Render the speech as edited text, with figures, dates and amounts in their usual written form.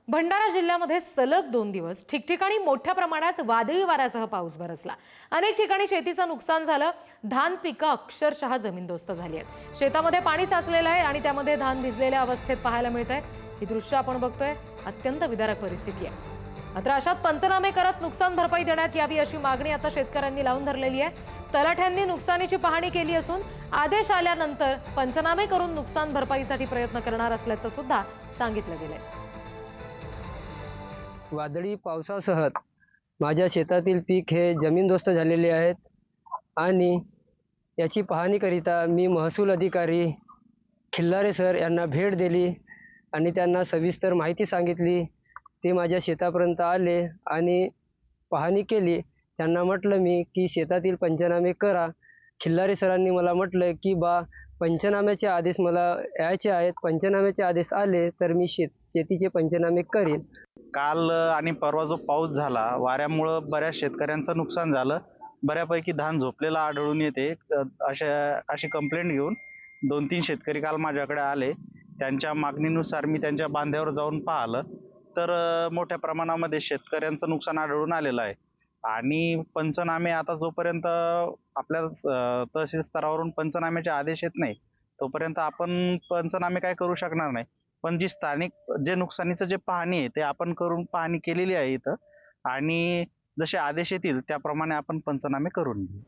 भंडारा जिल्ह्यामध्ये सलग 2 दिवस ठिकठिकाणी मोठ्या प्रमाणात वादळी वाऱ्यासह पाऊस बरसला। अनेक ठिकाणी शेतीचं नुकसान झालं। धान पिकं अक्षरशः जमीनदोस्त झाली आहेत। शेतामध्ये पाणी साचलेलं आहे आणि त्यामध्ये धान भिजलेल्या अवस्थेत पाहायला मिळतंय। ही दृश्य आपण बघतोय, अत्यंत विदारक परिस्थिती आहे। मात्र अशात पंचनामे करत नुकसान भरपाई देण्यात यावी अशी मागणी आता शेतकऱ्यांनी लावून धरलेली आहे। तलाठ्यांनी नुकसानीची पाहणी केली असून आदेश आल्यानंतर पंचनामे करून नुकसान भरपाईसाठी प्रयत्न करणार असल्याचं सुद्धा सांगितलं गेलंय। वादळी पावसासह माझ्या शेतातील पीक हे जमीनदोस्त झालेले आहेत आणि याची पाहणीकरिता मी महसूल अधिकारी खिल्लारे सर यांना भेट दिली आणि त्यांना सविस्तर माहिती सांगितली। ते माझ्या शेतापर्यंत आले आणि पाहणी केली। त्यांना म्हटलं मी की शेतातील पंचनामे करा। खिल्लारे सरांनी मला म्हटलं की पंचनाम्याचे आदेश मला यायचे आहेत, पंचनाम्याचे आदेश आले तर मी शेतीचे पंचनामे करीन। काल आणि परवा जो पाऊस झाला, वाऱ्यामुळे बऱ्याच शेतकऱ्यांचं नुकसान झालं। बऱ्यापैकी धान झोपलेला आढळून येते। अशी कंप्लेंट घेऊन 2-3 शेतकरी काल माझ्याकडे आले। त्यांच्या मागणीनुसार मी त्यांच्या बांध्यावर जाऊन पाहिलं तर मोठ्या प्रमाणामध्ये शेतकऱ्यांचं नुकसान आढळून आलेलं आहे। आणि पंचनामे आता जोपर्यंत आपल्या तहसील स्तरावरून पंचनाम्याचे आदेश येत नाही तोपर्यंत आपण पंचनामे काय करू शकणार नाही। पण जी स्थानिक नुकसानीचं जे पाहणी आहे ते आपण करून पाहणी केलेली आहे इथं, आणि जसे आदेश येतील त्याप्रमाणे आपण पंचनामे करून घेऊ।